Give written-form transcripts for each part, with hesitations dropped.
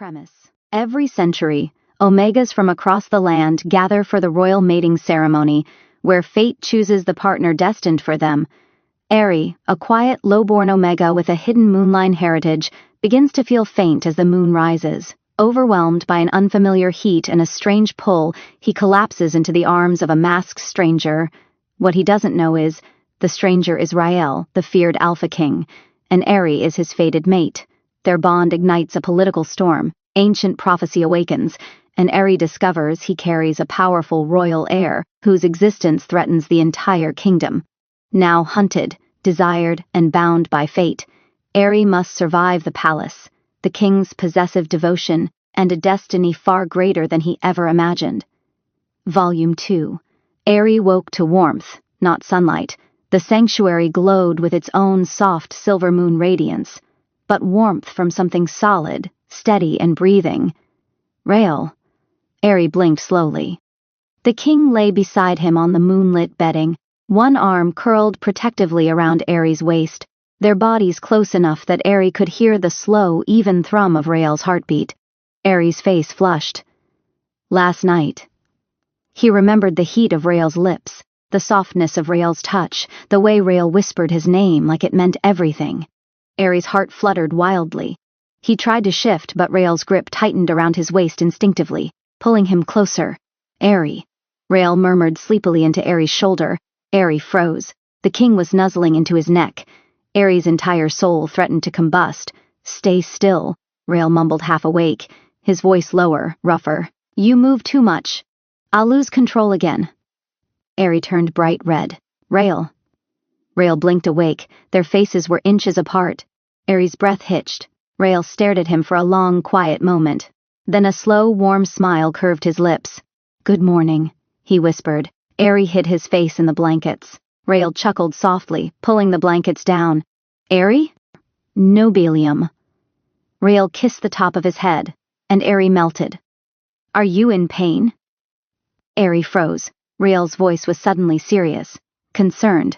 Premise. Every century, Omegas from across the land gather for the royal mating ceremony, where fate chooses the partner destined for them. Eri, a quiet, low-born Omega with a hidden moonline heritage, begins to feel faint as the moon rises. Overwhelmed by an unfamiliar heat and a strange pull, he collapses into the arms of a masked stranger. What he doesn't know is, the stranger is Rael, the feared Alpha King, and Eri is his fated mate. Their bond ignites a political storm, ancient prophecy awakens, and Eri discovers he carries a powerful royal heir whose existence threatens the entire kingdom. Now hunted, desired, and bound by fate, Eri must survive the palace, the king's possessive devotion, and a destiny far greater than he ever imagined. Volume 2. Eri woke to warmth, not sunlight. The sanctuary glowed with its own soft silver moon radiance, but warmth from something solid, steady, and breathing. Rael. Eri blinked slowly. The king lay beside him on the moonlit bedding, one arm curled protectively around Eri's waist, their bodies close enough that Eri could hear the slow, even thrum of Rael's heartbeat. Eri's face flushed. Last night. He remembered the heat of Rael's lips, the softness of Rael's touch, the way Rael whispered his name like it meant everything. Eri's heart fluttered wildly. He tried to shift, but Rael's grip tightened around his waist instinctively, pulling him closer. Eri. Rael murmured sleepily into Eri's shoulder. Eri froze. The king was nuzzling into his neck. Eri's entire soul threatened to combust. Stay still, Rael mumbled half awake, his voice lower, rougher. You move too much. I'll lose control again. Eri turned bright red. Rael. Rael blinked awake. Their faces were inches apart. Eri's breath hitched. Rael stared at him for a long, quiet moment. Then a slow, warm smile curved his lips. Good morning, he whispered. Eri hid his face in the blankets. Rael chuckled softly, pulling the blankets down. Eri? Nobelium. Rael kissed the top of his head, and Eri melted. Are you in pain? Eri froze. Rael's voice was suddenly serious, concerned.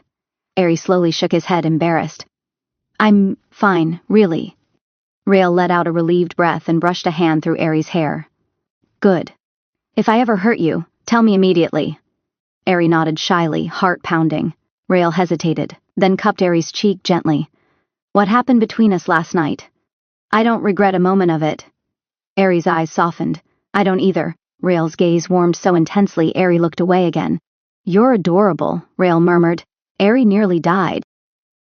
Eri slowly shook his head, embarrassed. I'm fine, really. Rael let out a relieved breath and brushed a hand through Eri's hair. Good. If I ever hurt you, tell me immediately. Eri nodded shyly, heart pounding. Rael hesitated, then cupped Eri's cheek gently. What happened between us last night? I don't regret a moment of it. Eri's eyes softened. I don't either. Rael's gaze warmed so intensely Eri looked away again. You're adorable, Rael murmured. Eri nearly died.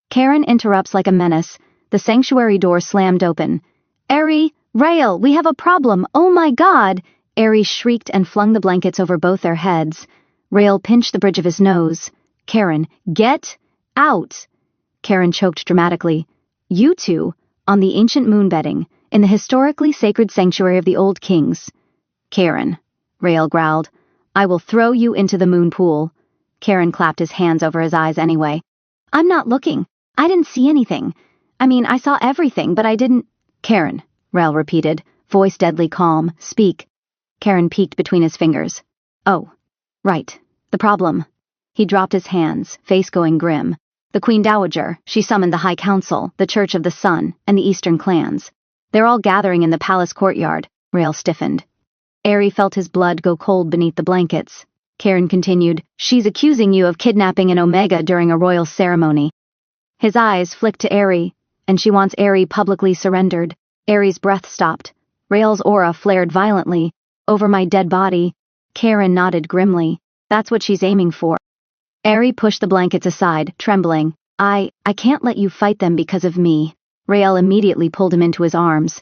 Karen interrupts like a menace. The sanctuary door slammed open. Eri, Rael, we have a problem, oh my God! Eri shrieked and flung the blankets over both their heads. Rael pinched the bridge of his nose. Karen, get out! Karen choked dramatically. You two, on the ancient moon bedding, in the historically sacred sanctuary of the old kings. Karen, Rael growled, I will throw you into the moon pool. Karen clapped his hands over his eyes anyway. I'm not looking. I didn't see anything. I mean, I saw everything, but I didn't... Karen, Rael repeated, voice deadly calm. Speak. Karen peeked between his fingers. Oh, right. The problem. He dropped his hands, face going grim. The Queen Dowager, she summoned the High Council, the Church of the Sun, and the Eastern clans. They're all gathering in the palace courtyard. Rael stiffened. Eri felt his blood go cold beneath the blankets. Karen continued, She's accusing you of kidnapping an Omega during a royal ceremony. His eyes flicked to Eri, and she wants Eri publicly surrendered. Eri's breath stopped. Rael's aura flared violently. Over my dead body. Karen nodded grimly. That's what she's aiming for. Eri pushed the blankets aside, trembling. I can't let you fight them because of me. Rael immediately pulled him into his arms.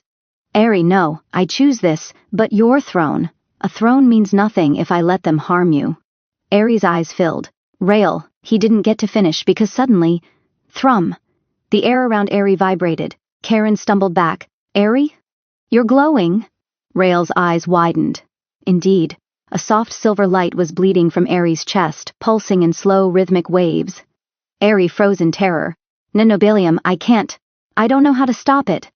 Eri, no, I choose this, but your throne. A throne means nothing if I let them harm you. Eri's eyes filled. Rael, he didn't get to finish because suddenly... Thrum. The air around Eri vibrated. Karen stumbled back. Eri? You're glowing. Rael's eyes widened. Indeed, a soft silver light was bleeding from Eri's chest, pulsing in slow rhythmic waves. Eri froze in terror. Nobelium, I can't. I don't know how to stop it.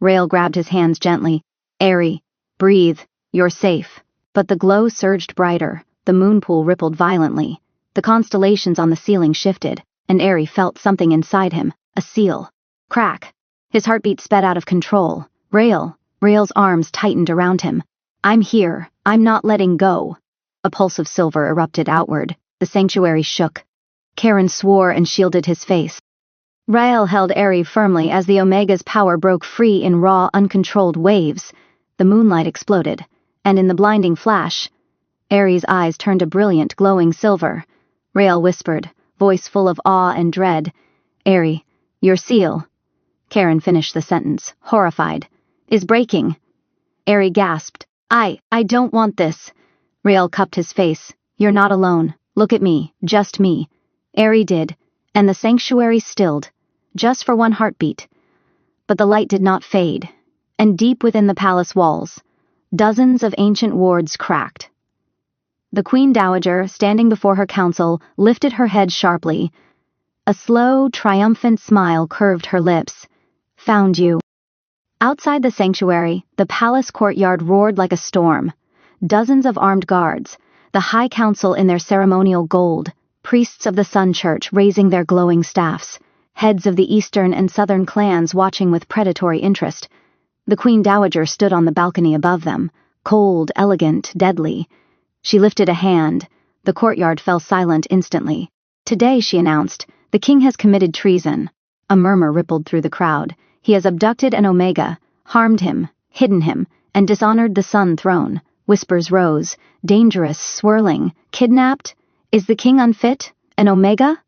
Rael grabbed his hands gently. Eri, breathe. You're safe. But the glow surged brighter. The moon pool rippled violently. The constellations on the ceiling shifted, and Eri felt something inside him, a seal. Crack. His heartbeat sped out of control. Rael, Rael's arms tightened around him. I'm here. I'm not letting go. A pulse of silver erupted outward. The sanctuary shook. Karen swore and shielded his face. Rael held Eri firmly as the Omega's power broke free in raw, uncontrolled waves. The moonlight exploded, and in the blinding flash, Eri's eyes turned a brilliant, glowing silver. Rael whispered, voice full of awe and dread, Eri, your seal. Karen finished the sentence, horrified. Is breaking. Eri gasped. I don't want this. Rael cupped his face. You're not alone. Look at me, just me. Eri did, and the sanctuary stilled, just for one heartbeat. But the light did not fade, and deep within the palace walls, dozens of ancient wards cracked. The Queen Dowager, standing before her council, lifted her head sharply. A slow, triumphant smile curved her lips. Found you. Outside the sanctuary, the palace courtyard roared like a storm. Dozens of armed guards, the High Council in their ceremonial gold, priests of the Sun Church raising their glowing staffs, heads of the eastern and southern clans watching with predatory interest. The Queen Dowager stood on the balcony above them, cold, elegant, deadly. She lifted a hand. The courtyard fell silent instantly. Today, she announced, the king has committed treason. A murmur rippled through the crowd. He has abducted an Omega, harmed him, hidden him, and dishonored the Sun Throne. Whispers rose, dangerous, swirling. Kidnapped? Is the king unfit? An Omega?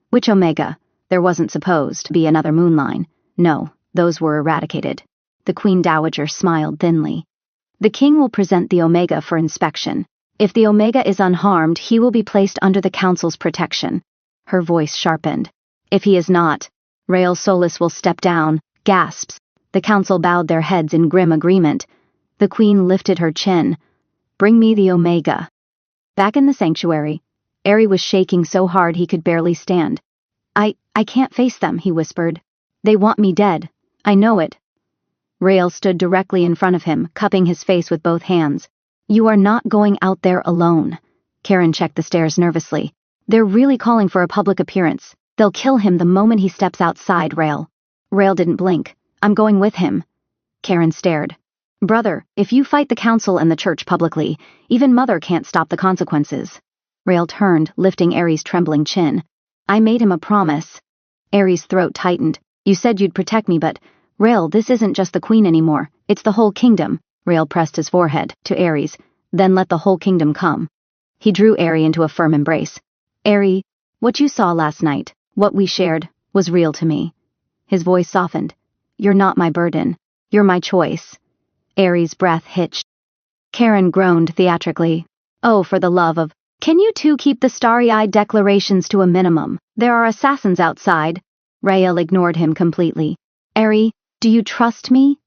Which Omega? There wasn't supposed to be another Moonline. No, those were eradicated. The Queen Dowager smiled thinly. The king will present the Omega for inspection. If the Omega is unharmed, he will be placed under the council's protection. Her voice sharpened. If he is not, Rael Solis will step down. Gasps. The council bowed their heads in grim agreement. The queen lifted her chin. Bring me the Omega. Back in the sanctuary, Eri was shaking so hard he could barely stand. I can't face them, he whispered. They want me dead. I know it. Rael stood directly in front of him, cupping his face with both hands. You are not going out there alone. Karen checked the stairs nervously. They're really calling for a public appearance. They'll kill him the moment he steps outside, Rael. Rael didn't blink. I'm going with him. Karen stared. Brother, if you fight the council and the church publicly, even Mother can't stop the consequences. Rael turned, lifting Eri's trembling chin. I made him a promise. Eri's throat tightened. You said you'd protect me, but Rael, this isn't just the queen anymore. It's the whole kingdom. Rael pressed his forehead to Eri's. Then let the whole kingdom come. He drew Eri into a firm embrace. Eri, what you saw last night, what we shared, was real to me. His voice softened. You're not my burden. You're my choice. Eri's breath hitched. Karen groaned theatrically. Oh, for the love of... Can you two keep the starry-eyed declarations to a minimum? There are assassins outside. Rael ignored him completely. Eri, do you trust me?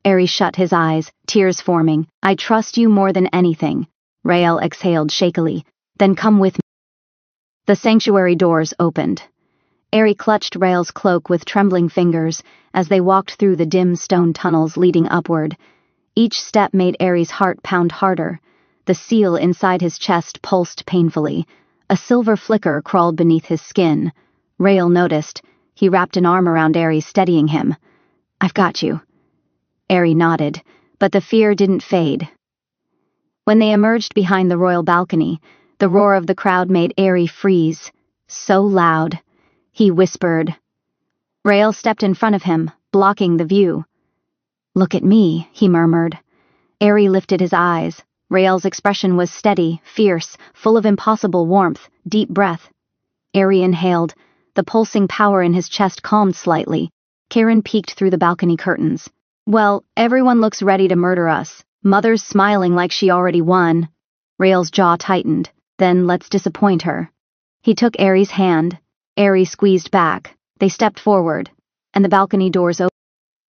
Eri shut his eyes, tears forming. I trust you more than anything. Rael exhaled shakily. Then come with me. The sanctuary doors opened. Eri clutched Rael's cloak with trembling fingers as they walked through the dim stone tunnels leading upward. Each step made Eri's heart pound harder. The seal inside his chest pulsed painfully. A silver flicker crawled beneath his skin. Rael noticed. He wrapped an arm around Eri, steadying him. I've got you. Eri nodded, but the fear didn't fade. When they emerged behind the royal balcony, the roar of the crowd made Eri freeze. So loud. He whispered. Rael stepped in front of him, blocking the view. Look at me, he murmured. Eri lifted his eyes. Rael's expression was steady, fierce, full of impossible warmth, deep breath. Eri inhaled. The pulsing power in his chest calmed slightly. Karen peeked through the balcony curtains. Well, everyone looks ready to murder us. Mother's smiling like she already won. Rael's jaw tightened. Then let's disappoint her. He took Eri's hand. Eri squeezed back. They stepped forward, and the balcony doors opened.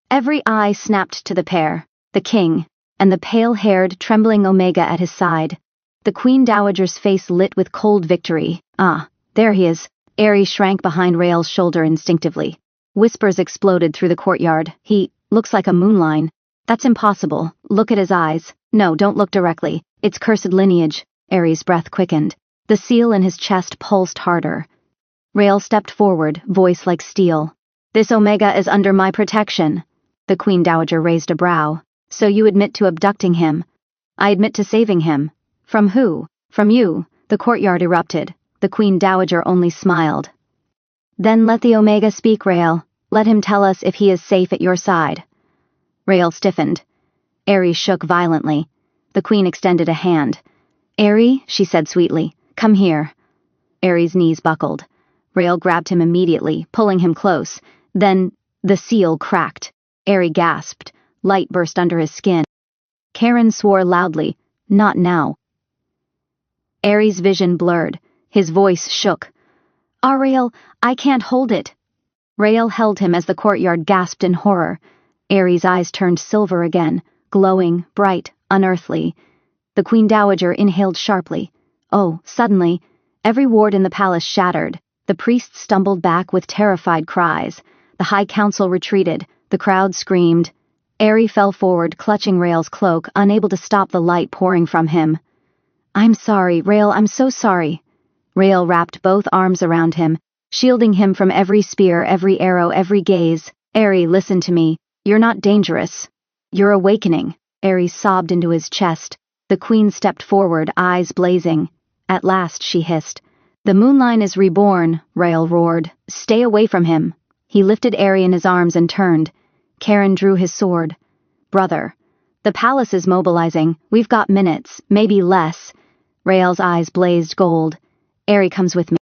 Every eye snapped to the pair, the king, and the pale-haired, trembling Omega at his side. The Queen Dowager's face lit with cold victory. Ah, there he is. Eri shrank behind Rael's shoulder instinctively. Whispers exploded through the courtyard. He looks like a Moonline. That's impossible. Look at his eyes. No, don't look directly. It's cursed lineage. Eri's breath quickened. The seal in his chest pulsed harder. Rael stepped forward, voice like steel. This Omega is under my protection. The Queen Dowager raised a brow. So you admit to abducting him? I admit to saving him. From who? From you, the courtyard erupted. The Queen Dowager only smiled. Then let the Omega speak, Rael. Let him tell us if he is safe at your side. Rael stiffened. Aerie shook violently. The Queen extended a hand. Aerie, she said sweetly, come here. Aerie's knees buckled. Rael grabbed him immediately, pulling him close. Then, the seal cracked. Aerie gasped. Light burst under his skin. Karen swore loudly. Not now. Aerie's vision blurred. His voice shook. Rael, I can't hold it. Rael held him as the courtyard gasped in horror. Aerie's eyes turned silver again, glowing, bright, unearthly. The Queen Dowager inhaled sharply. Oh, suddenly, every ward in the palace shattered. The priests stumbled back with terrified cries. The High Council retreated. The crowd screamed. Aerie fell forward, clutching Rael's cloak, unable to stop the light pouring from him. I'm sorry, Rael, I'm so sorry. Rael wrapped both arms around him, shielding him from every spear, every arrow, every gaze. Aerie, listen to me. You're not dangerous. You're awakening. Aerie sobbed into his chest. The Queen stepped forward, eyes blazing. At last, she hissed. The Moonline is reborn, Rael roared. Stay away from him. He lifted Aerie in his arms and turned. Karen drew his sword. Brother. The palace is mobilizing. We've got minutes, maybe less. Rael's eyes blazed gold. Aerie comes with me.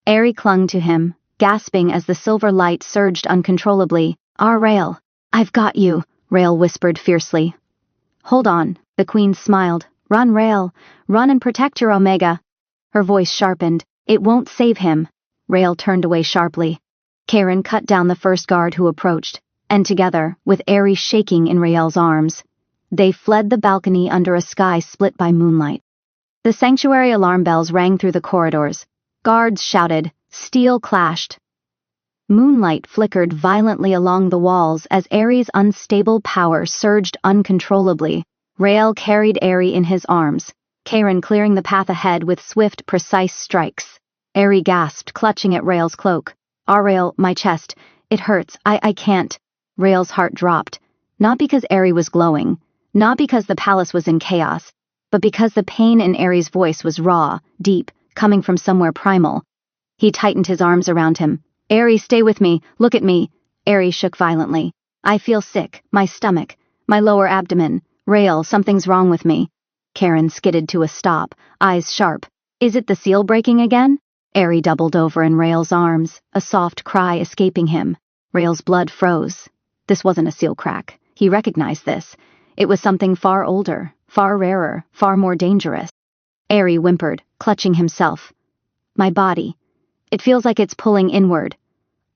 Aerie clung to him, gasping as the silver light surged uncontrollably. Rael. I've got you, Rael whispered fiercely. Hold on, the Queen smiled. Run, Rael. Run and protect your Omega. Her voice sharpened. It won't save him. Rael turned away sharply. Karen cut down the first guard who approached, and together, with Aerie shaking in Rael's arms, they fled the balcony under a sky split by moonlight. The sanctuary alarm bells rang through the corridors. Guards shouted. Steel clashed. Moonlight flickered violently along the walls as Aerie's unstable power surged uncontrollably. Rael carried Aerie in his arms, Karen clearing the path ahead with swift, precise strikes. Aerie gasped, clutching at Rael's cloak. Rael, my chest. It hurts. I can't. Rael's heart dropped. Not because Aerie was glowing. Not because the palace was in chaos. But because the pain in Aerie's voice was raw, deep, coming from somewhere primal. He tightened his arms around him. Aerie, stay with me. Look at me. Aerie shook violently. I feel sick. My stomach. My lower abdomen. Rael, something's wrong with me. Karen skidded to a stop, eyes sharp. Is it the seal breaking again? Aerie doubled over in Rael's arms, a soft cry escaping him. Rael's blood froze. This wasn't a seal crack. He recognized this. It was something far older, far rarer, far more dangerous. Aerie whimpered, clutching himself. My body. It feels like it's pulling inward.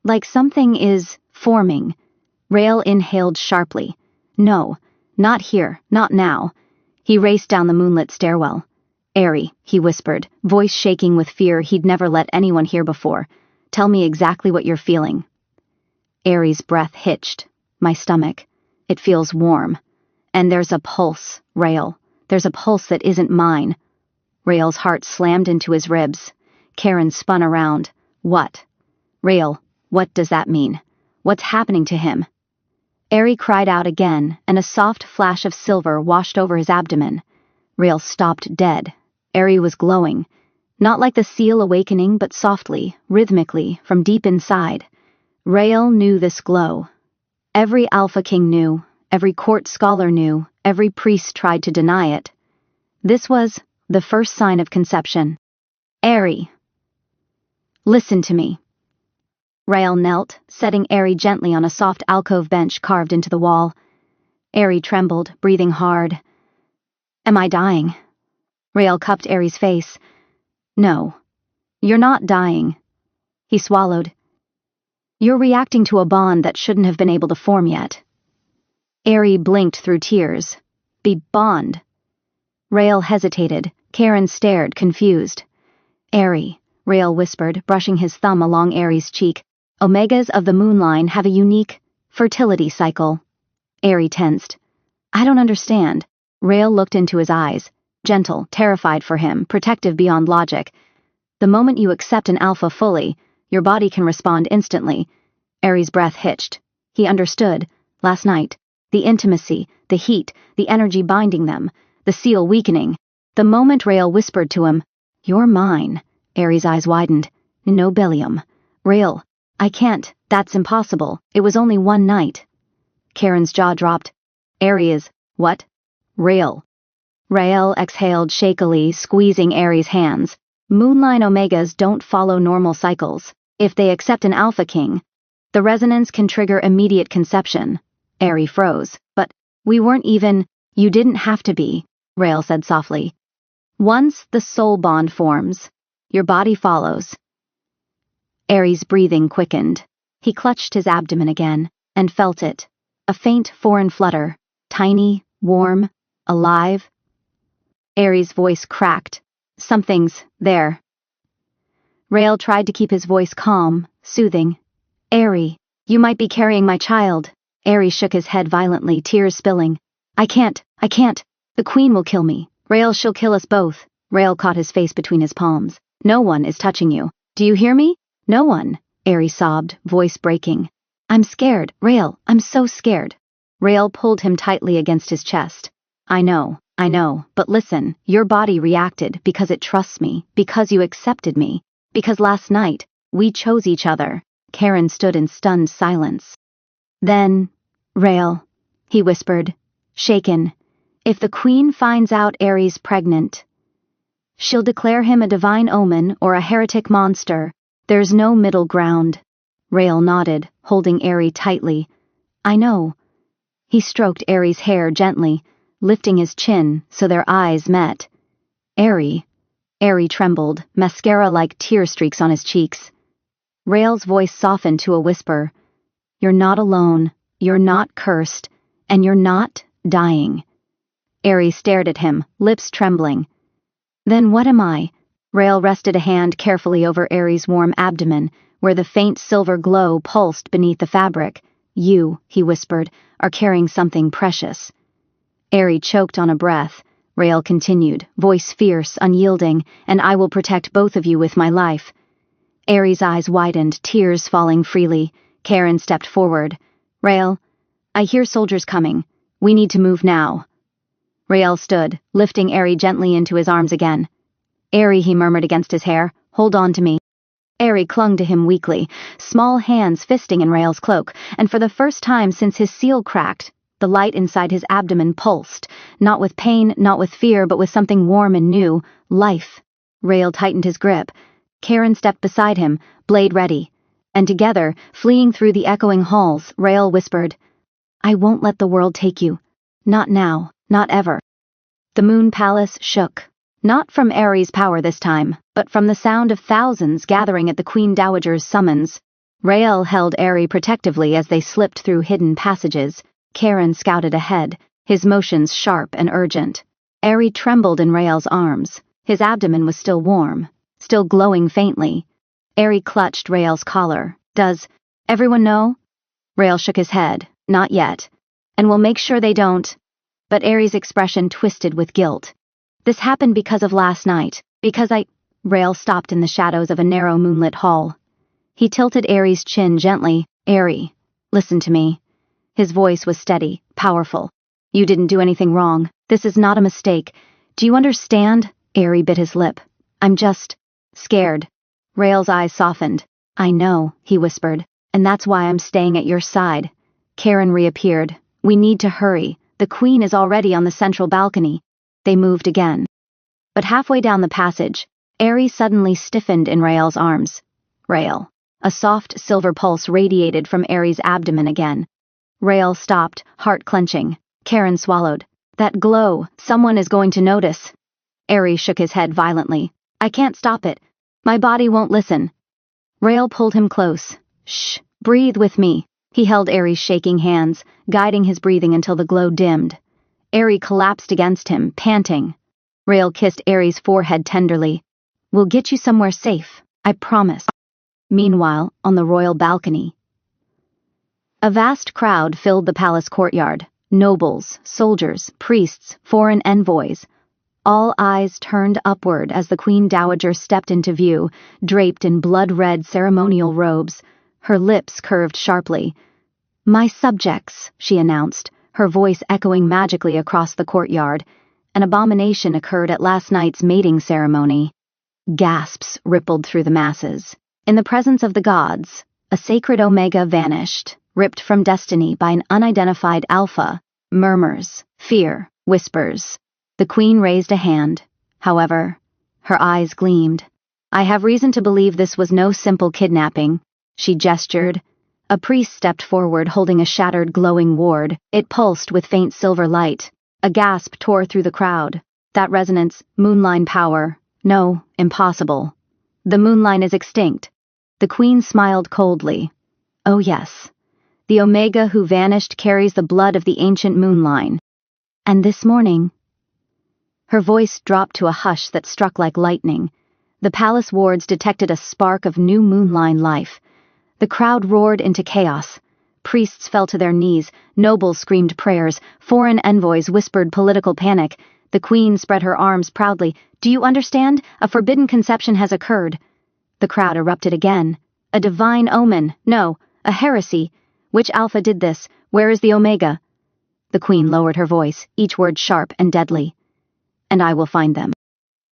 Like something is forming. Rael inhaled sharply. No, not here, not now. He raced down the moonlit stairwell. Aerie, he whispered, voice shaking with fear he'd never let anyone hear before. Tell me exactly what you're feeling. Aerie's breath hitched. My stomach. It feels warm. And there's a pulse, Rael. There's a pulse that isn't mine. Rael's heart slammed into his ribs. Karen spun around. What? Rael, what does that mean? What's happening to him? Aerie cried out again, and a soft flash of silver washed over his abdomen. Rael stopped dead. Aerie was glowing. Not like the seal awakening, but softly, rhythmically, from deep inside. Rael knew this glow. Every Alpha King knew, every court scholar knew, every priest tried to deny it. This was the first sign of conception. Aerie. Listen to me. Rael knelt, setting Aerie gently on a soft alcove bench carved into the wall. Aerie trembled, breathing hard. Am I dying? Rael cupped Aerie's face. No. You're not dying. He swallowed. You're reacting to a bond that shouldn't have been able to form yet. Aerie blinked through tears. Be bond. Rael hesitated. Karen stared, confused. Aerie, Rael whispered, brushing his thumb along Aerie's cheek. Omegas of the Moonline have a unique fertility cycle. Aerie tensed. I don't understand. Rael looked into his eyes, gentle, terrified for him, protective beyond logic. The moment you accept an alpha fully, your body can respond instantly. Aerie's breath hitched. He understood. Last night, The intimacy, the heat, the energy binding them, the seal weakening. The moment Rael whispered to him, "You're mine," Ares' eyes widened. "No, Bellium. Rael, I can't. That's impossible. It was only one night." Karen's jaw dropped. "Ares, what?" "Rael." Rael exhaled shakily, squeezing Ares' hands. Moonline Omegas don't follow normal cycles. If they accept an Alpha King, the resonance can trigger immediate conception. Ares froze. "But we weren't even—" "You didn't have to be," Rael said softly. "Once the soul bond forms, your body follows." Ares' breathing quickened. He clutched his abdomen again, and felt it. A faint foreign flutter. Tiny, warm, alive. Ares' voice cracked. "Something's there." Rael tried to keep his voice calm, soothing. "Ares, you might be carrying my child." Ares shook his head violently, tears spilling. I can't. The Queen will kill me. Rael, she'll kill us both." Rael caught his face between his palms. "No one is touching you. Do you hear me? No one." Ares sobbed, voice breaking. "I'm scared, Rael, I'm so scared." Rael pulled him tightly against his chest. I know, but listen, your body reacted because it trusts me, because you accepted me, because last night, we chose each other." Karen stood in stunned silence. "Then, Rael," he whispered, shaken, "if the Queen finds out Ares pregnant, she'll declare him a divine omen or a heretic monster. There's no middle ground." Rael nodded, holding Ares tightly. "I know." He stroked Ares' hair gently, lifting his chin so their eyes met. "Ares." Ares trembled, mascara-like tear streaks on his cheeks. Rael's voice softened to a whisper. "You're not alone, you're not cursed, and you're not dying." Ares stared at him, lips trembling. "Then what am I?" Rael rested a hand carefully over Ares' warm abdomen, where the faint silver glow pulsed beneath the fabric. "You," he whispered, "are carrying something precious." Ares choked on a breath. Rael continued, voice fierce, unyielding, "And I will protect both of you with my life." Ares' eyes widened, tears falling freely. Karen stepped forward. "Rael, I hear soldiers coming. We need to move now." Rael stood, lifting Ares gently into his arms again. "Ares," he murmured against his hair, "hold on to me." Ares clung to him weakly, small hands fisting in Rael's cloak, and for the first time since his seal cracked, the light inside his abdomen pulsed, not with pain, not with fear, but with something warm and new, life. Rael tightened his grip. Karen stepped beside him, blade ready. And together, fleeing through the echoing halls, Rael whispered, "I won't let the world take you. Not now, not ever." The Moon Palace shook. Not from Ares' power this time, but from the sound of thousands gathering at the Queen Dowager's summons. Rael held Ares protectively as they slipped through hidden passages. Karen scouted ahead, his motions sharp and urgent. Ares trembled in Rael's arms. His abdomen was still warm, still glowing faintly. Ares clutched Rael's collar. "Does everyone know?" Rael shook his head. "Not yet. And we'll make sure they don't." But Ares' expression twisted with guilt. "This happened because of last night. Because I—" Rael stopped in the shadows of a narrow moonlit hall. He tilted Ares' chin gently. "Ares, listen to me." His voice was steady, powerful. "You didn't do anything wrong. This is not a mistake. Do you understand?" Ares bit his lip. "I'm just scared." Rael's eyes softened. "I know," he whispered, "and that's why I'm staying at your side." Karen reappeared. "We need to hurry. The Queen is already on the central balcony." They moved again. But halfway down the passage, Ares suddenly stiffened in Rael's arms. "Rael." A soft silver pulse radiated from Ares' abdomen again. Rael stopped, heart clenching. Karen swallowed. "That glow, someone is going to notice." Ares shook his head violently. "I can't stop it. My body won't listen." Rael pulled him close. "Shh, breathe with me." He held Ares' shaking hands, guiding his breathing until the glow dimmed. Ares collapsed against him, panting. Rael kissed Ares' forehead tenderly. "We'll get you somewhere safe, I promise." Meanwhile, on the royal balcony, a vast crowd filled the palace courtyard. Nobles, soldiers, priests, foreign envoys. All eyes turned upward as the Queen Dowager stepped into view, draped in blood-red ceremonial robes. Her lips curved sharply. "My subjects," she announced, her voice echoing magically across the courtyard. An abomination occurred at last night's mating ceremony. Gasps rippled through the masses. In the presence of the gods, a sacred Omega vanished, ripped from destiny by an unidentified alpha. Murmurs, fear, whispers. The queen raised a hand. However, her eyes gleamed. I have reason to believe this was no simple kidnapping. She gestured. A priest stepped forward holding a shattered glowing ward. It pulsed with faint silver light. A gasp tore through the crowd. That resonance, moonline power. No, impossible. The moonline is extinct. The queen smiled coldly. Oh yes. The Omega who vanished carries the blood of the ancient moonline. And this morning... Her voice dropped to a hush that struck like lightning. The palace wards detected a spark of new moonline life. The crowd roared into chaos. Priests fell to their knees, nobles screamed prayers, foreign envoys whispered political panic. The queen spread her arms proudly. Do you understand? A forbidden conception has occurred. The crowd erupted again. A divine omen. No, a heresy. Which alpha did this? Where is the Omega? The queen lowered her voice, each word sharp and deadly. And I will find them.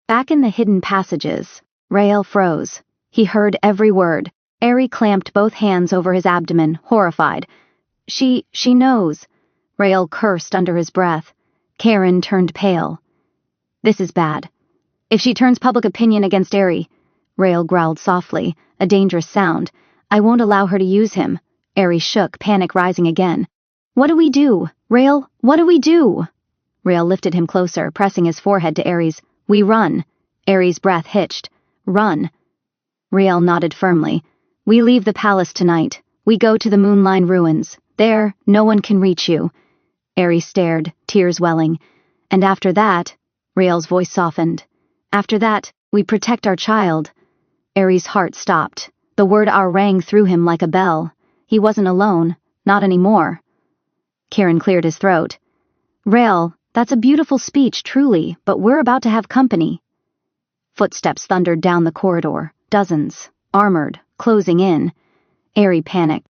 Back in the hidden passages, Rael froze. He heard every word. Eri clamped both hands over his abdomen, horrified. She knows. Rael cursed under his breath. Karen turned pale. This is bad. If she turns public opinion against Eri, Rael growled softly, a dangerous sound. I won't allow her to use him. Eri shook, panic rising again. What do we do? Rael, what do we do? Rael lifted him closer, pressing his forehead to Eri's. We run. Eri's breath hitched. Run. Rael nodded firmly. We leave the palace tonight. We go to the Moonline ruins. There, no one can reach you. Eri stared, tears welling. And after that, Rael's voice softened. After that, we protect our child. Eri's heart stopped. The word our rang through him like a bell. He wasn't alone. Not anymore. Karen cleared his throat. Rael, that's a beautiful speech, truly, but we're about to have company. Footsteps thundered down the corridor. Dozens. Armored. Closing in. Eri panicked.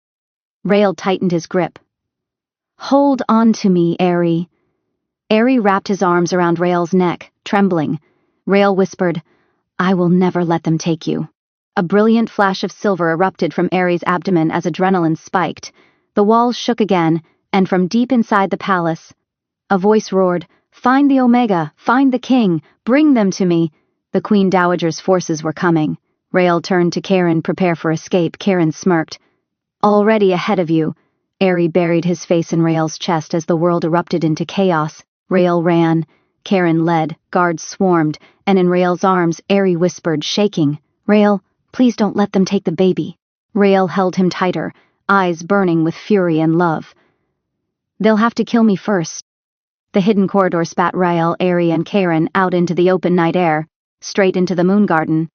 Rael tightened his grip. Hold on to me, Eri. Eri wrapped his arms around Rael's neck, trembling. Rael whispered, I will never let them take you. A brilliant flash of silver erupted from Eri's abdomen as adrenaline spiked. The walls shook again, and from deep inside the palace, a voice roared, Find the Omega, find the king, bring them to me. The Queen Dowager's forces were coming. Rael turned to Karen, prepare for escape. Karen smirked. Already ahead of you. Eri buried his face in Rael's chest as the world erupted into chaos. Rael ran. Karen led, guards swarmed, and in Rael's arms, Eri whispered, shaking, Rael, please don't let them take the baby. Rael held him tighter, eyes burning with fury and love. They'll have to kill me first. The hidden corridor spat Rael, Eri, and Karen out into the open night air, straight into the moon garden.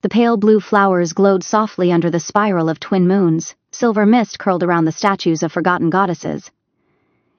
The pale blue flowers glowed softly under the spiral of twin moons. Silver mist curled around the statues of forgotten goddesses.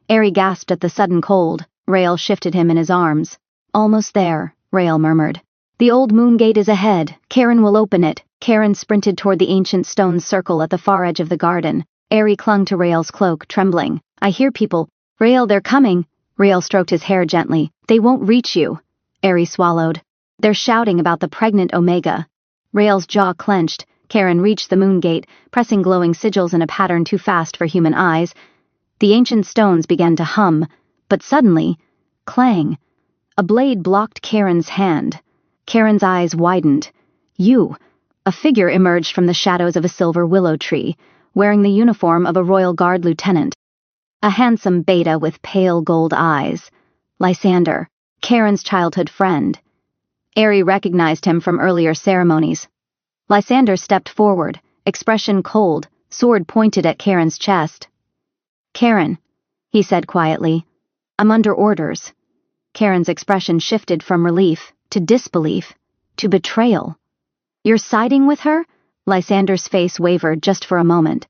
Eri gasped at the sudden cold. Rael shifted him in his arms. Almost there, Rael murmured. The old moon gate is ahead. Karen will open it. Karen sprinted toward the ancient stone circle at the far edge of the garden. Eri clung to Rael's cloak, trembling. I hear people. Rael, they're coming. Rael stroked his hair gently. They won't reach you. Eri swallowed. They're shouting about the pregnant Omega. Rael's jaw clenched. Karen reached the moon gate, pressing glowing sigils in a pattern too fast for human eyes. The ancient stones began to hum, but suddenly, clang. A blade blocked Karen's hand. Karen's eyes widened. You. A figure emerged from the shadows of a silver willow tree, wearing the uniform of a royal guard lieutenant. A handsome beta with pale gold eyes. Lysander, Karen's childhood friend. Eri recognized him from earlier ceremonies. Lysander stepped forward, expression cold, sword pointed at Karen's chest. Karen, he said quietly, I'm under orders. Karen's expression shifted from relief to disbelief to betrayal. You're siding with her? Lysander's face wavered just for a moment.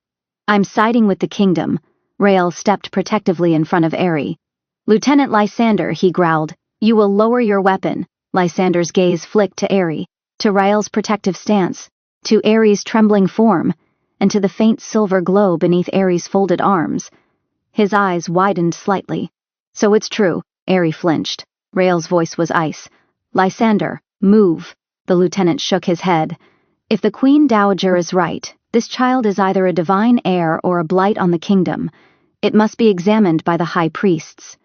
I'm siding with the kingdom. Rael stepped protectively in front of Eri. Lieutenant Lysander, he growled, you will lower your weapon. Lysander's gaze flicked to Eri, to Rael's protective stance, to Eri's trembling form, and to the faint silver glow beneath Eri's folded arms. His eyes widened slightly. So it's true. Aerie flinched. Rael's voice was ice. Lysander, move. The lieutenant shook his head. If the Queen Dowager is right, this child is either a divine heir or a blight on the kingdom. It must be examined by the high priests.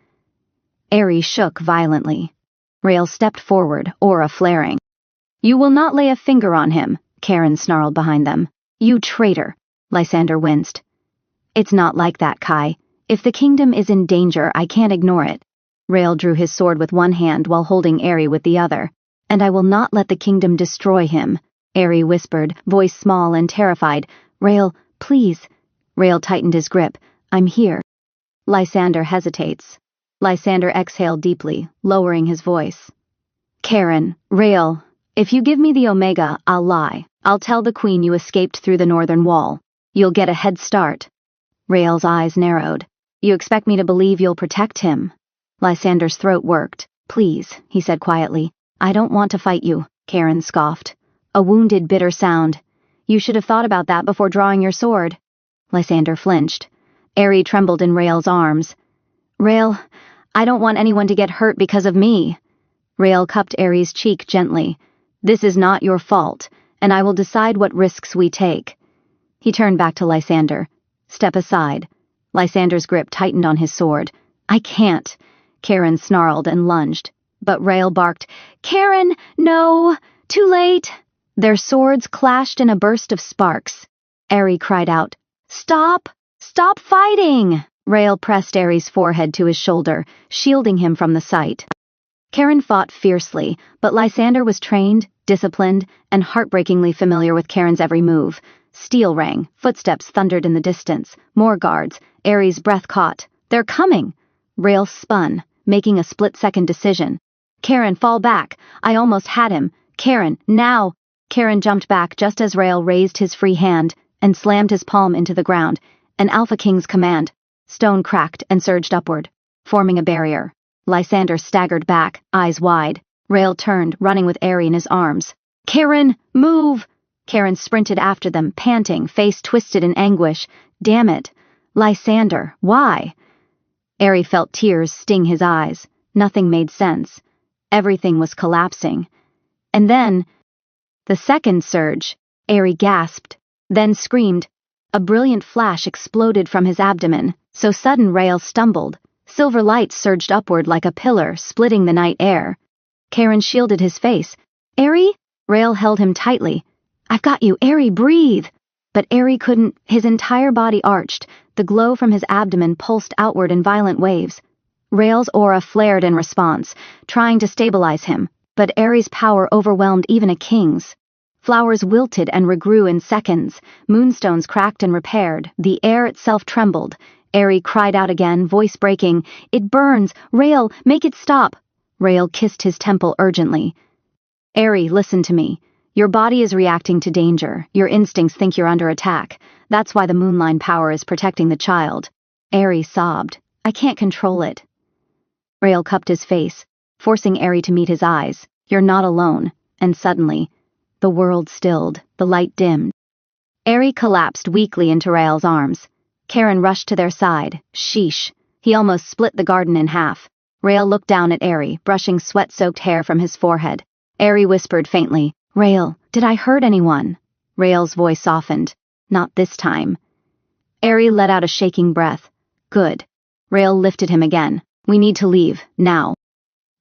Aerie shook violently. Rael stepped forward, aura flaring. You will not lay a finger on him, Karen snarled behind them. You traitor, Lysander winced. It's not like that, Kai. If the kingdom is in danger, I can't ignore it. Rael drew his sword with one hand while holding Aerie with the other. And I will not let the kingdom destroy him, Aerie whispered, voice small and terrified. Rael, please. Rael tightened his grip. I'm here. Lysander hesitates. Lysander exhaled deeply, lowering his voice. Karen, Rael, if you give me the Omega, I'll lie. I'll tell the Queen you escaped through the northern wall. You'll get a head start. Rael's eyes narrowed. You expect me to believe you'll protect him? Lysander's throat worked. Please, he said quietly. I don't want to fight you, Karen scoffed. A wounded, bitter sound. You should have thought about that before drawing your sword. Lysander flinched. Aerie trembled in Rael's arms. Rael, I don't want anyone to get hurt because of me. Rael cupped Aerie's cheek gently. This is not your fault, and I will decide what risks we take. He turned back to Lysander. Step aside. Lysander's grip tightened on his sword. I can't. Karen snarled and lunged. But Rael barked, Karen, no! Too late! Their swords clashed in a burst of sparks. Aerie cried out, Stop! Stop fighting! Rael pressed Aerie's forehead to his shoulder, shielding him from the sight. Karen fought fiercely, but Lysander was trained, disciplined, and heartbreakingly familiar with Karen's every move. Steel rang, footsteps thundered in the distance, more guards, Aerie's breath caught. They're coming! Rael spun, making a split-second decision. Karen, fall back! I almost had him! Karen, now! Karen jumped back just as Rael raised his free hand and slammed his palm into the ground, an Alpha King's command. Stone cracked and surged upward, forming a barrier. Lysander staggered back, eyes wide. Rael turned, running with Aerie in his arms. Karen, move! Karen sprinted after them, panting, face twisted in anguish. Damn it! Lysander, why? Aerie felt tears sting his eyes. Nothing made sense. Everything was collapsing. And then, the second surge, Aerie gasped, then screamed. A brilliant flash exploded from his abdomen, so sudden Rael stumbled. Silver light surged upward like a pillar, splitting the night air. Karen shielded his face. Aerie? Rael held him tightly. I've got you, Aerie, breathe! But Aerie couldn't. His entire body arched. The glow from his abdomen pulsed outward in violent waves. Rael's aura flared in response, trying to stabilize him, but Aerie's power overwhelmed even a king's. Flowers wilted and regrew in seconds, moonstones cracked and repaired, the air itself trembled. Aerie cried out again, voice breaking, It burns! Rael, make it stop! Rael kissed his temple urgently. Aerie, listen to me. Your body is reacting to danger. Your instincts think you're under attack. That's why the Moonline power is protecting the child. Aerie sobbed. I can't control it. Rael cupped his face, forcing Aerie to meet his eyes. You're not alone. And suddenly, the world stilled, the light dimmed. Aerie collapsed weakly into Rael's arms. Karen rushed to their side. Sheesh. He almost split the garden in half. Rael looked down at Aerie, brushing sweat-soaked hair from his forehead. Aerie whispered faintly, Rael, did I hurt anyone? Rael's voice softened. Not this time. Aerie let out a shaking breath. Good. Rael lifted him again. We need to leave, now.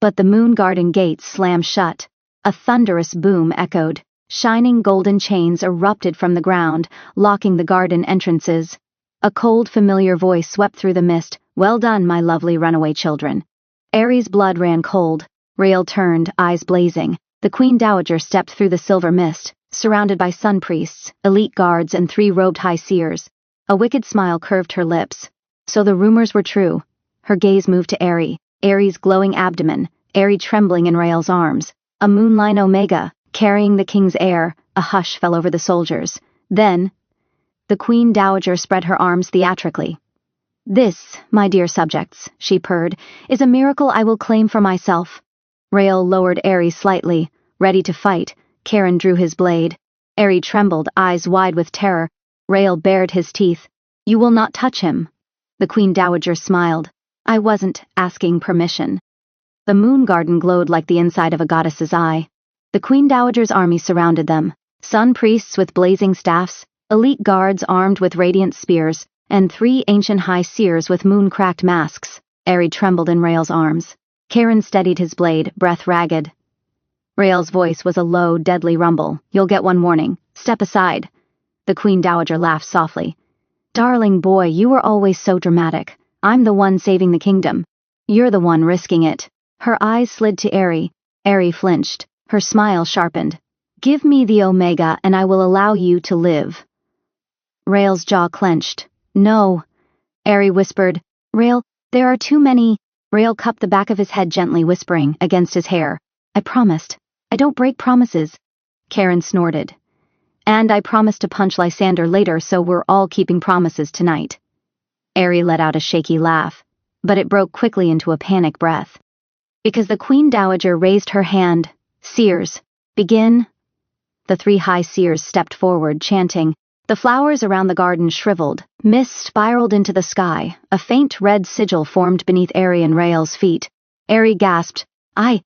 But the moon garden gates slammed shut. A thunderous boom echoed. Shining golden chains erupted from the ground, locking the garden entrances. A cold, familiar voice swept through the mist. Well done, my lovely runaway children. Aerie's blood ran cold. Rael turned, eyes blazing. The Queen Dowager stepped through the silver mist, surrounded by sun priests, elite guards, and 3 robed high seers. A wicked smile curved her lips. So the rumors were true. Her gaze moved to Aerie, Aerie's glowing abdomen, Aerie trembling in Rael's arms. A Moonline Omega, carrying the king's heir. A hush fell over the soldiers. Then, the Queen Dowager spread her arms theatrically. This, my dear subjects, she purred, is a miracle I will claim for myself. Rael lowered Aerie slightly, ready to fight. Karen drew his blade. Aerie trembled, eyes wide with terror. Rael bared his teeth. You will not touch him. The Queen Dowager smiled. I wasn't asking permission. The moon garden glowed like the inside of a goddess's eye. The Queen Dowager's army surrounded them. Sun priests with blazing staffs, elite guards armed with radiant spears, and 3 ancient high seers with moon-cracked masks. Aerie trembled in Rael's arms. Karen steadied his blade, breath ragged. Rael's voice was a low, deadly rumble. You'll get one warning. Step aside. The Queen Dowager laughed softly. Darling boy, you were always so dramatic. I'm the one saving the kingdom. You're the one risking it. Her eyes slid to Aerie. Aerie flinched. Her smile sharpened. Give me the Omega and I will allow you to live. Rael's jaw clenched. No. Aerie whispered. Rael, there are too many. Rael cupped the back of his head gently, whispering against his hair. I promised. I don't break promises. Karen snorted. And I promised to punch Lysander later, so we're all keeping promises tonight. Aerie let out a shaky laugh, but it broke quickly into a panic breath. Because the Queen Dowager raised her hand. Seers, begin. The 3 high seers stepped forward, chanting. The flowers around the garden shriveled. Mist spiraled into the sky. A faint red sigil formed beneath Aerie and Rael's feet. Aerie gasped. I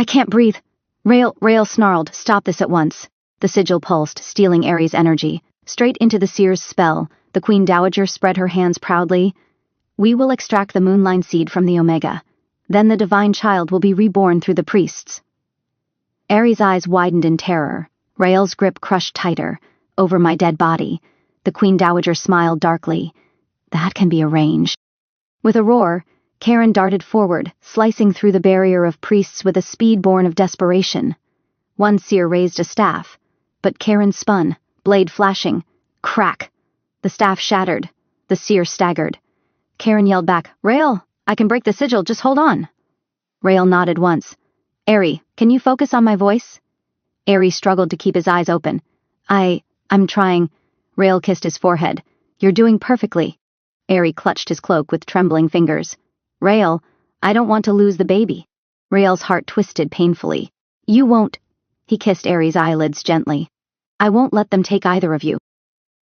can't breathe. Rael snarled. Stop this at once. The sigil pulsed, stealing Aerie's energy. Straight into the seer's spell, the Queen Dowager spread her hands proudly. We will extract the moonline seed from the Omega. Then the divine child will be reborn through the priests. Aerie's eyes widened in terror. Rael's grip crushed tighter. Over my dead body. The Queen Dowager smiled darkly. That can be arranged. With a roar, Karen darted forward, slicing through the barrier of priests with a speed born of desperation. One seer raised a staff, but Karen spun, blade flashing. Crack! The staff shattered. The seer staggered. Karen yelled back, Rael, I can break the sigil, just hold on. Rael nodded once. Aerie, can you focus on my voice? Aerie struggled to keep his eyes open. I'm trying. Rael kissed his forehead. You're doing perfectly. Aerie clutched his cloak with trembling fingers. Rael, I don't want to lose the baby. Rael's heart twisted painfully. You won't. He kissed Aerie's eyelids gently. I won't let them take either of you.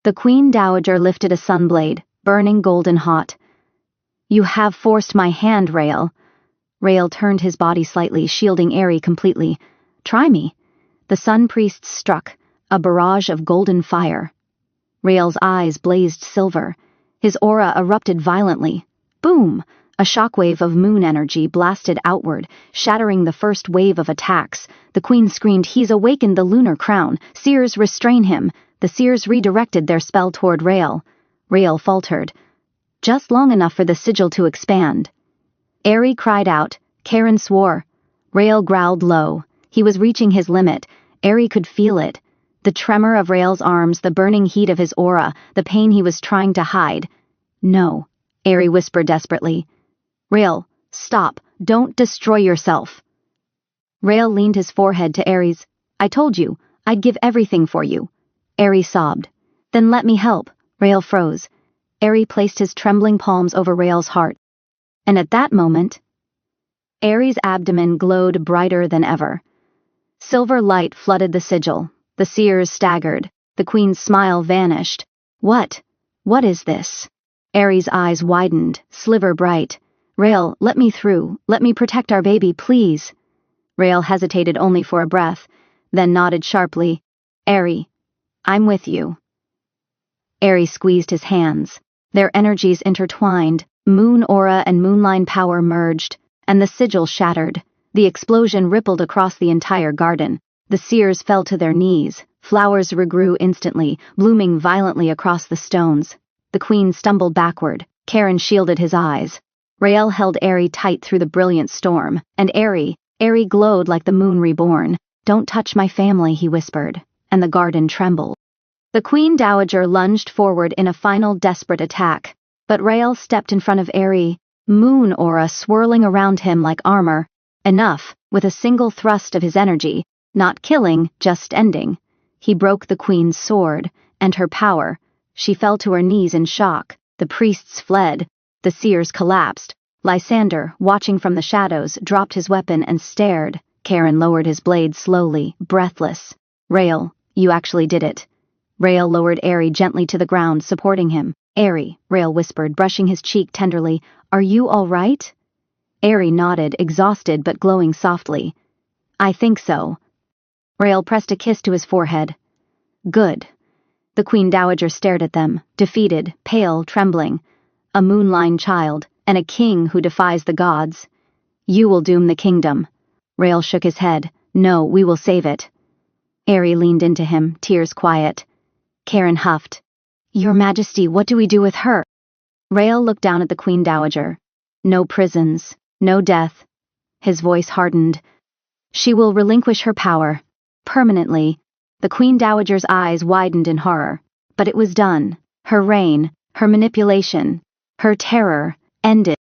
The Queen Dowager lifted a sunblade, burning golden hot. You have forced my hand, Rael. Rael turned his body slightly, shielding Aerie completely. Try me. The sun priests struck, a barrage of golden fire. Rael's eyes blazed silver. His aura erupted violently. Boom! A shockwave of moon energy blasted outward, shattering the first wave of attacks. The Queen screamed, He's awakened the lunar crown. Seers, restrain him. The seers redirected their spell toward Rael. Rael faltered. Just long enough for the sigil to expand. Aerie cried out. Karen swore. Rael growled low. He was reaching his limit. Aerie could feel it. The tremor of Rael's arms, the burning heat of his aura, the pain he was trying to hide. No, Aerie whispered desperately. Rael, stop. Don't destroy yourself. Rael leaned his forehead to Aerie's. I told you, I'd give everything for you. Aerie sobbed. Then let me help. Rael froze. Aerie placed his trembling palms over Rael's heart. And at that moment, Aerie's abdomen glowed brighter than ever. Silver light flooded the sigil. The seers staggered. The Queen's smile vanished. What? What is this? Aerie's eyes widened, sliver bright. Rael, let me through. Let me protect our baby, please. Rael hesitated only for a breath, then nodded sharply. Aerie, I'm with you. Aerie squeezed his hands. Their energies intertwined. Moon aura and moonline power merged, and the sigil shattered. The explosion rippled across the entire garden. The seers fell to their knees. Flowers regrew instantly, blooming violently across the stones. The Queen stumbled backward. Karen shielded his eyes. Rael held Aerie tight through the brilliant storm, and Aerie glowed like the moon reborn. Don't touch my family, he whispered, and the garden trembled. The Queen Dowager lunged forward in a final desperate attack, but Rael stepped in front of Aerie, moon aura swirling around him like armor. Enough, with a single thrust of his energy, not killing, just ending. He broke the Queen's sword, and her power. She fell to her knees in shock. The priests fled. The seers collapsed. Lysander, watching from the shadows, dropped his weapon and stared. Karen lowered his blade slowly, breathless. Rael, you actually did it. Rael lowered Aerie gently to the ground, supporting him. Airy, Rael whispered, brushing his cheek tenderly. Are you all right? Airy nodded, exhausted but glowing softly. I think so. Rael pressed a kiss to his forehead. Good. The Queen Dowager stared at them, defeated, pale, trembling. A moonline child, and a king who defies the gods. You will doom the kingdom. Rael shook his head. No, we will save it. Airy leaned into him, tears quiet. Karen huffed. Your Majesty, what do we do with her? Rael looked down at the Queen Dowager. No prisons, no death. His voice hardened. She will relinquish her power. Permanently. The Queen Dowager's eyes widened in horror. But it was done. Her reign, her manipulation, her terror, ended.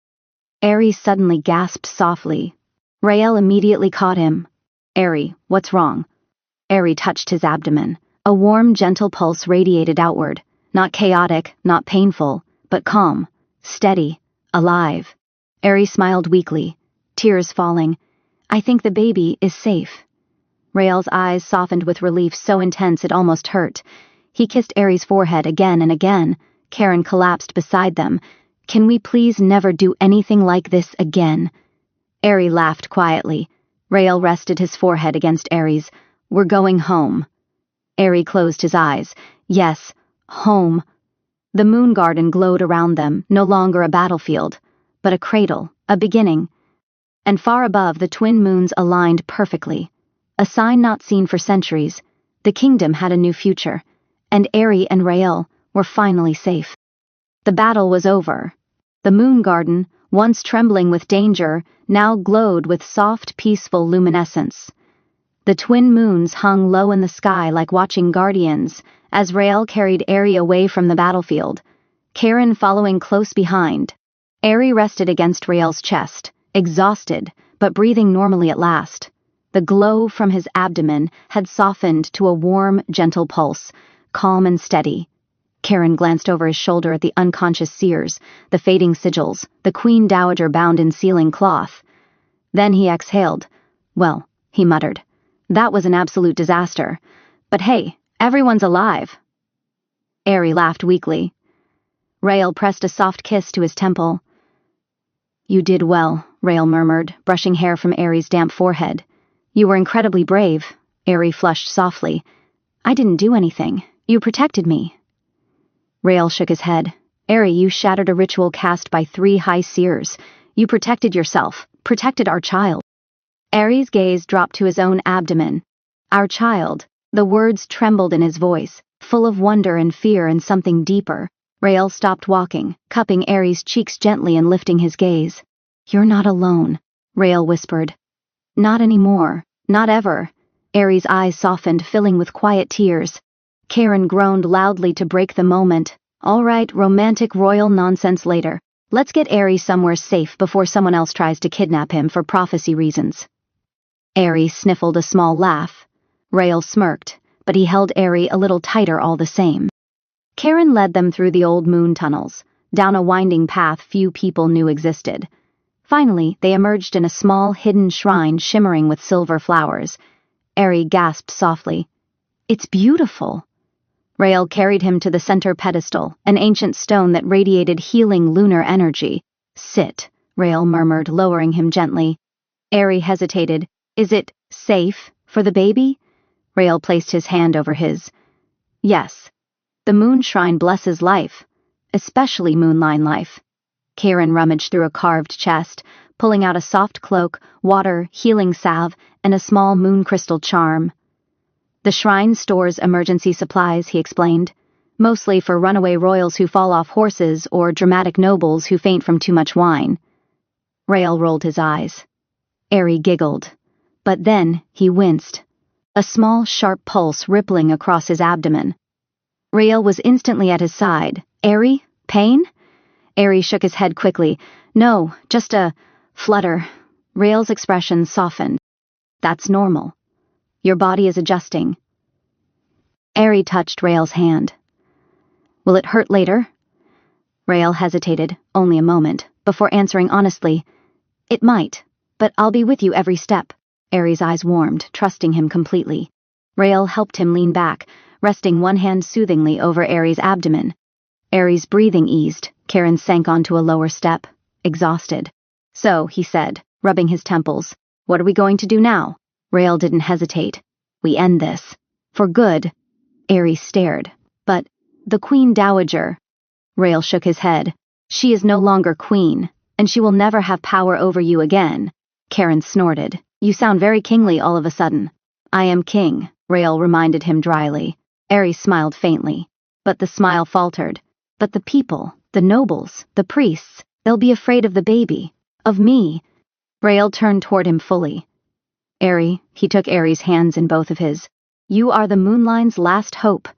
Airy suddenly gasped softly. Rael immediately caught him. Airy, what's wrong? Airy touched his abdomen. A warm, gentle pulse radiated outward. Not chaotic, not painful, but calm, steady, alive. Airy smiled weakly, tears falling. I think the baby is safe. Rael's eyes softened with relief so intense it almost hurt. He kissed Airy's forehead again and again. Karen collapsed beside them. Can we please never do anything like this again? Airy laughed quietly. Rael rested his forehead against Airy's. We're going home. Airy closed his eyes. Yes, home. The moon garden glowed around them, no longer a battlefield, but a cradle, a beginning. And far above, the twin moons aligned perfectly. A sign not seen for centuries. The kingdom had a new future, and Airy and Rael were finally safe. The battle was over. The moon garden, once trembling with danger, now glowed with soft, peaceful luminescence. The twin moons hung low in the sky like watching guardians, as Rael carried Airy away from the battlefield, Karen following close behind. Airy rested against Rael's chest, exhausted, but breathing normally at last. The glow from his abdomen had softened to a warm, gentle pulse, calm and steady. Karen glanced over his shoulder at the unconscious seers, the fading sigils, the Queen Dowager bound in sealing cloth. Then he exhaled. Well, he muttered. That was an absolute disaster. But hey, everyone's alive. Airy laughed weakly. Rael pressed a soft kiss to his temple. You did well, Rael murmured, brushing hair from Airy's damp forehead. You were incredibly brave. Airy flushed softly. I didn't do anything. You protected me. Rael shook his head. Airy, you shattered a ritual cast by 3 high seers. You protected yourself, protected our child. Airy's gaze dropped to his own abdomen. Our child. The words trembled in his voice, full of wonder and fear and something deeper. Rael stopped walking, cupping Airy's cheeks gently and lifting his gaze. You're not alone, Rael whispered. Not anymore. Not ever. Airy's eyes softened, filling with quiet tears. Karen groaned loudly to break the moment. All right, romantic royal nonsense later. Let's get Airy somewhere safe before someone else tries to kidnap him for prophecy reasons. Airy sniffled a small laugh. Rael smirked, but he held Airy a little tighter all the same. Karen led them through the old moon tunnels, down a winding path few people knew existed. Finally, they emerged in a small, hidden shrine shimmering with silver flowers. Airy gasped softly. It's beautiful. Rael carried him to the center pedestal, an ancient stone that radiated healing lunar energy. Sit, Rael murmured, lowering him gently. Airy hesitated. Is it safe for the baby? Rael placed his hand over his. Yes. The moon shrine blesses life, especially moonline life. Karen rummaged through a carved chest, pulling out a soft cloak, water, healing salve, and a small moon crystal charm. The shrine stores emergency supplies, he explained, mostly for runaway royals who fall off horses or dramatic nobles who faint from too much wine. Rael rolled his eyes. Airy giggled. But then he winced, a small, sharp pulse rippling across his abdomen. Rael was instantly at his side. Airy? Pain? Airy shook his head quickly. No, just a flutter. Rael's expression softened. That's normal. Your body is adjusting. Airy touched Rael's hand. Will it hurt later? Rael hesitated, only a moment, before answering honestly. It might, but I'll be with you every step. Airy's eyes warmed, trusting him completely. Rael helped him lean back, resting one hand soothingly over Airy's abdomen. Aries' breathing eased. Karen sank onto a lower step, exhausted. So, he said, rubbing his temples, what are we going to do now? Rael didn't hesitate. We end this. For good. Aries stared. But, the Queen Dowager. Rael shook his head. She is no longer queen, and she will never have power over you again. Karen snorted. You sound very kingly all of a sudden. I am king, Rael reminded him dryly. Aries smiled faintly. But the smile faltered. But the people, the nobles, the priests, they'll be afraid of the baby. Of me. Rael turned toward him fully. Aerie, he took Aries' hands in both of his. You are the Moonline's last hope.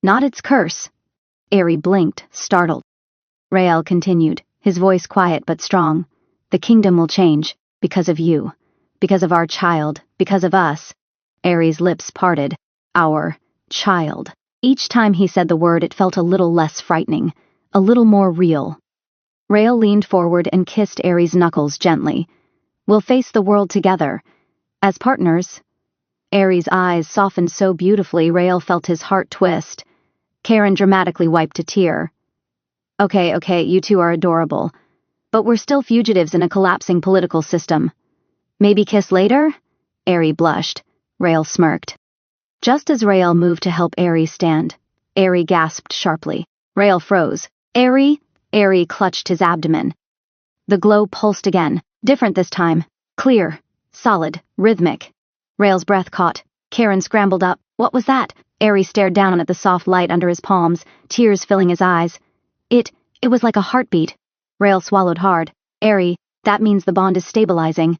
Not its curse. Aerie blinked, startled. Rael continued, his voice quiet but strong. The kingdom will change, because of you. Because of our child, because of us. Aries' lips parted. Our child. Each time he said the word it felt a little less frightening, a little more real. Rael leaned forward and kissed Aries' knuckles gently. We'll face the world together. As partners. Aries' eyes softened so beautifully Rael felt his heart twist. Karen dramatically wiped a tear. Okay, you two are adorable. But we're still fugitives in a collapsing political system. Maybe kiss later? Aerie blushed. Rael smirked. Just as Rael moved to help Aerie stand, Aerie gasped sharply. Rael froze. Aerie clutched his abdomen. The glow pulsed again, different this time. Clear, solid, rhythmic. Rael's breath caught. Karen scrambled up. What was that? Aerie stared down at the soft light under his palms, tears filling his eyes. It was like a heartbeat. Rael swallowed hard. Aerie, that means the bond is stabilizing.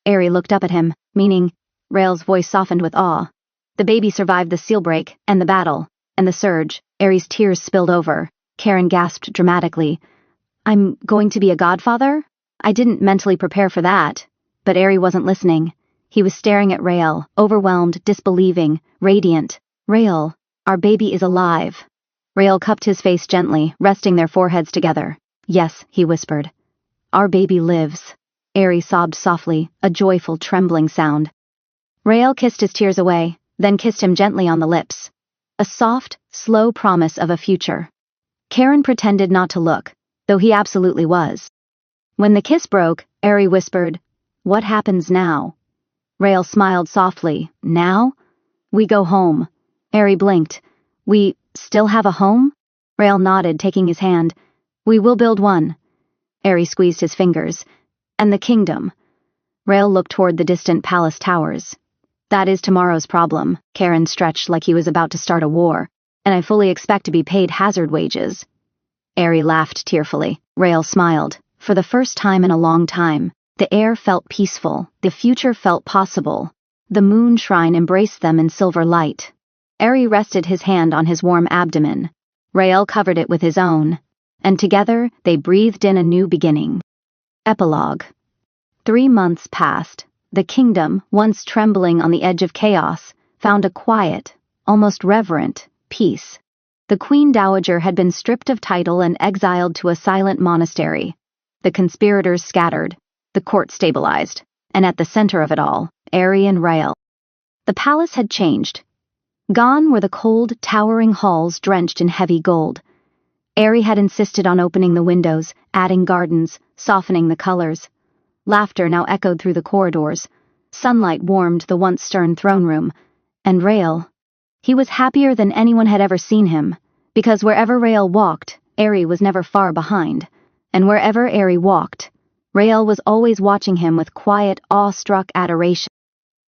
Aerie looked up at him, meaning. Rael's voice softened with awe. The baby survived the seal break, and the battle, and the surge. Aerie's tears spilled over. Karen gasped dramatically. I'm going to be a godfather? I didn't mentally prepare for that. But Aerie wasn't listening. He was staring at Rael, overwhelmed, disbelieving, radiant. Rael, our baby is alive. Rael cupped his face gently, resting their foreheads together. Yes, he whispered. Our baby lives. Aerie sobbed softly, a joyful, trembling sound. Rael kissed his tears away, then kissed him gently on the lips. A soft, slow promise of a future. Karen pretended not to look, though he absolutely was. When the kiss broke, Aerie whispered, What happens now? Rael smiled softly. Now? We go home. Aerie blinked. We still have a home? Rael nodded, taking his hand. We will build one. Aerie squeezed his fingers. And the kingdom. Rael looked toward the distant palace towers. That is tomorrow's problem. Karen stretched like he was about to start a war. And I fully expect to be paid hazard wages. Aerie laughed tearfully. Rael smiled. For the first time in a long time, the air felt peaceful, the future felt possible. The moon shrine embraced them in silver light. Aerie rested his hand on his warm abdomen. Rael covered it with his own. And together, they breathed in a new beginning. Epilogue. 3 months passed. The kingdom, once trembling on the edge of chaos, found a quiet, almost reverent, peace. The Queen Dowager had been stripped of title and exiled to a silent monastery. The conspirators scattered. The court stabilized. And at the center of it all, Aerie and Rael. The palace had changed. Gone were the cold, towering halls drenched in heavy gold. Aerie had insisted on opening the windows, adding gardens, softening the colors. Laughter now echoed through the corridors. Sunlight warmed the once stern throne room. And Rael. He was happier than anyone had ever seen him, because wherever Rael walked, Aerie was never far behind. And wherever Aerie walked, Rael was always watching him with quiet, awestruck adoration.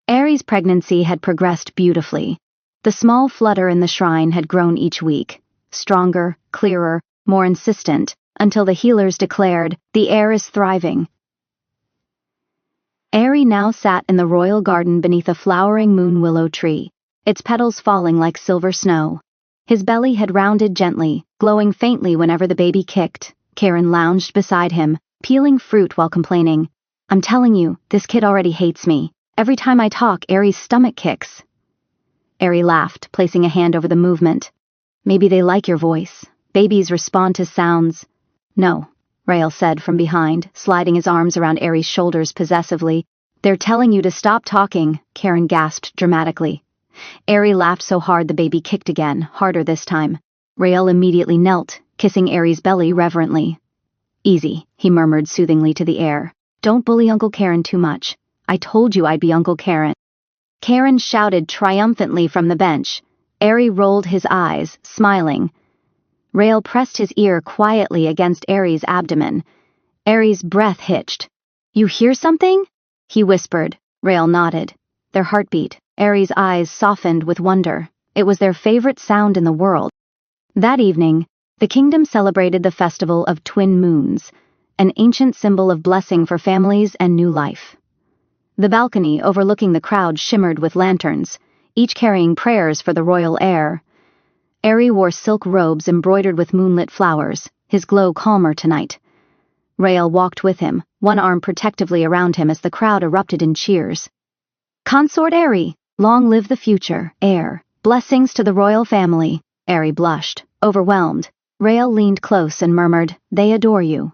Aerie's pregnancy had progressed beautifully. The small flutter in the shrine had grown each week, stronger, clearer, more insistent, until the healers declared, the heir is thriving. Aerie now sat in the royal garden beneath a flowering moon willow tree, its petals falling like silver snow. His belly had rounded gently, glowing faintly whenever the baby kicked. Karen lounged beside him, peeling fruit while complaining. I'm telling you, this kid already hates me. Every time I talk, Aerie's stomach kicks. Aerie laughed, placing a hand over the movement. Maybe they like your voice. Babies respond to sounds. No, Rael said from behind, sliding his arms around Aerie's shoulders possessively. They're telling you to stop talking, Karen gasped dramatically. Aerie laughed so hard the baby kicked again, harder this time. Rael immediately knelt, kissing Aries' belly reverently. Easy, he murmured soothingly to the air. Don't bully Uncle Karen too much. I told you I'd be Uncle Karen. Karen shouted triumphantly from the bench. Aries rolled his eyes, smiling. Rael pressed his ear quietly against Aries' abdomen. Aries' breath hitched. You hear something? He whispered. Rael nodded. Their heartbeat. Aries' eyes softened with wonder. It was their favorite sound in the world. That evening, the kingdom celebrated the festival of twin moons, an ancient symbol of blessing for families and new life. The balcony overlooking the crowd shimmered with lanterns, each carrying prayers for the royal heir. Aries wore silk robes embroidered with moonlit flowers, his glow calmer tonight. Rael walked with him, one arm protectively around him as the crowd erupted in cheers. Consort Aries, long live the future, heir. Blessings to the royal family. Aries blushed, overwhelmed. Rael leaned close and murmured, They adore you.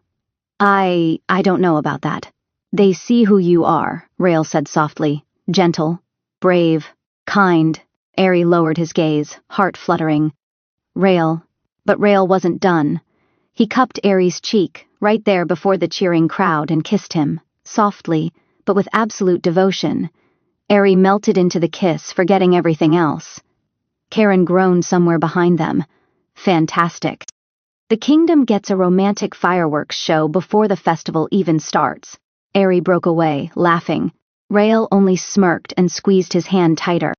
I don't know about that. They see who you are, Rael said softly. Gentle, brave, kind. Aries lowered his gaze, heart fluttering. But Rael wasn't done. He cupped Aries' cheek, right there before the cheering crowd, and kissed him, softly, but with absolute devotion. Aries melted into the kiss, forgetting everything else. Karen groaned somewhere behind them. Fantastic. The kingdom gets a romantic fireworks show before the festival even starts. Aries broke away, laughing. Rael only smirked and squeezed his hand tighter.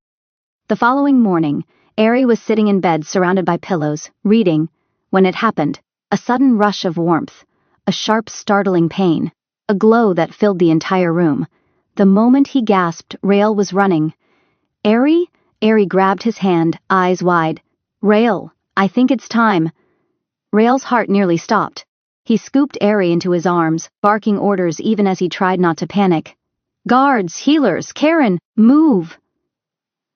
The following morning, Aries was sitting in bed surrounded by pillows, reading. When it happened, a sudden rush of warmth, a sharp, startling pain, a glow that filled the entire room. The moment he gasped, Rael was running. Aries? Aries grabbed his hand, eyes wide. Rael, I think it's time. Rael's heart nearly stopped. He scooped Aries into his arms, barking orders even as he tried not to panic. Guards, healers, Karen, move!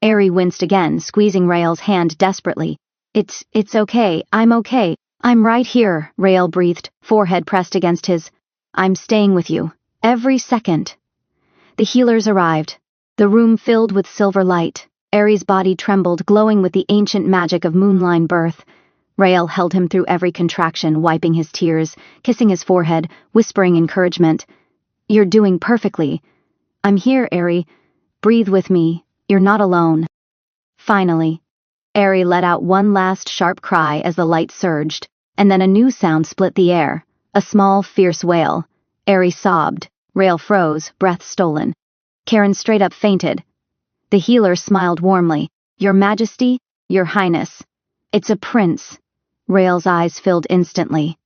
Aries winced again, squeezing Rael's hand desperately. It's okay, I'm okay. I'm right here, Rael breathed, forehead pressed against his. I'm staying with you. Every second. The healers arrived. The room filled with silver light. Aries' body trembled, glowing with the ancient magic of moonline birth. Rael held him through every contraction, wiping his tears, kissing his forehead, whispering encouragement. You're doing perfectly. I'm here, Aries. Breathe with me. You're not alone. Finally, Aries let out one last sharp cry as the light surged, and then a new sound split the air. A small, fierce wail. Aries sobbed. Rael froze, breath stolen. Karen straight up fainted. The healer smiled warmly. Your Majesty, Your Highness. It's a prince. Rael's eyes filled instantly.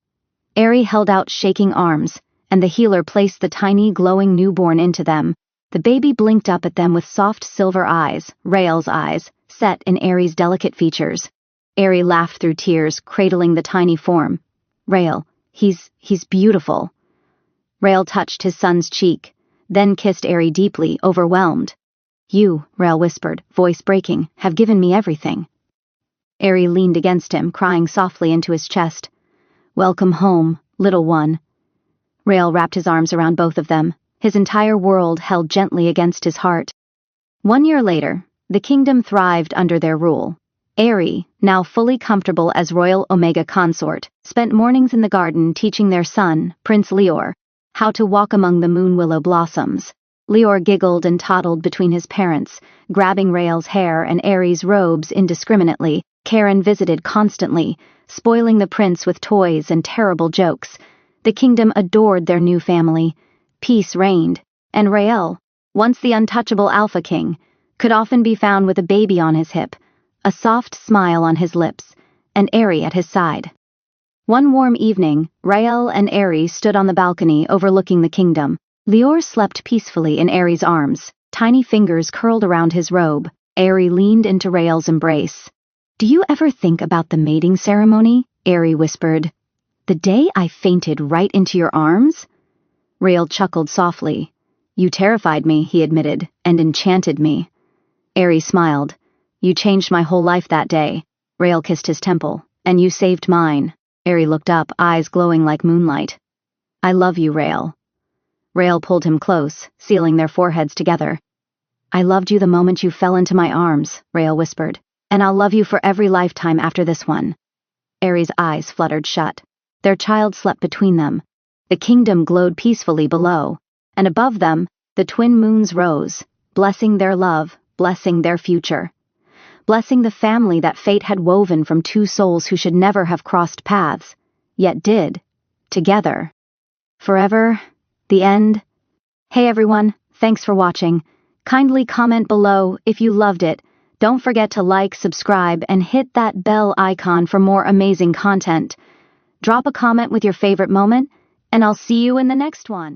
Aries held out shaking arms, and the healer placed the tiny, glowing newborn into them. The baby blinked up at them with soft silver eyes, Rael's eyes, set in Aries' delicate features. Aries laughed through tears, cradling the tiny form. Rael, he's beautiful. Rael touched his son's cheek, then kissed Aries deeply, overwhelmed. You, Rael whispered, voice breaking, have given me everything. Aries leaned against him, crying softly into his chest. Welcome home, little one. Rael wrapped his arms around both of them, his entire world held gently against his heart. 1 year later, the kingdom thrived under their rule. Aries, now fully comfortable as royal Omega consort, spent mornings in the garden teaching their son, Prince Leor, how to walk among the moon willow blossoms. Leor giggled and toddled between his parents, grabbing Rael's hair and Aries' robes indiscriminately. Karen visited constantly, spoiling the prince with toys and terrible jokes. The kingdom adored their new family. Peace reigned, and Rael, once the untouchable Alpha King, could often be found with a baby on his hip, a soft smile on his lips, and Aries at his side. One warm evening, Rael and Aries stood on the balcony overlooking the kingdom. Leor slept peacefully in Aries' arms, tiny fingers curled around his robe. Aries leaned into Rael's embrace. Do you ever think about the mating ceremony? Aries whispered. The day I fainted right into your arms? Rael chuckled softly. You terrified me, he admitted, and enchanted me. Aries smiled. You changed my whole life that day. Rael kissed his temple. And you saved mine. Aries looked up, eyes glowing like moonlight. I love you, Rael. Rael pulled him close, sealing their foreheads together. I loved you the moment you fell into my arms, Rael whispered, and I'll love you for every lifetime after this one. Aries' eyes fluttered shut. Their child slept between them. The kingdom glowed peacefully below, and above them, the twin moons rose, blessing their love, blessing their future. Blessing the family that fate had woven from two souls who should never have crossed paths, yet did, together. Forever, the end. Hey everyone, thanks for watching. Kindly comment below if you loved it. Don't forget to like, subscribe, and hit that bell icon for more amazing content. Drop a comment with your favorite moment, and I'll see you in the next one.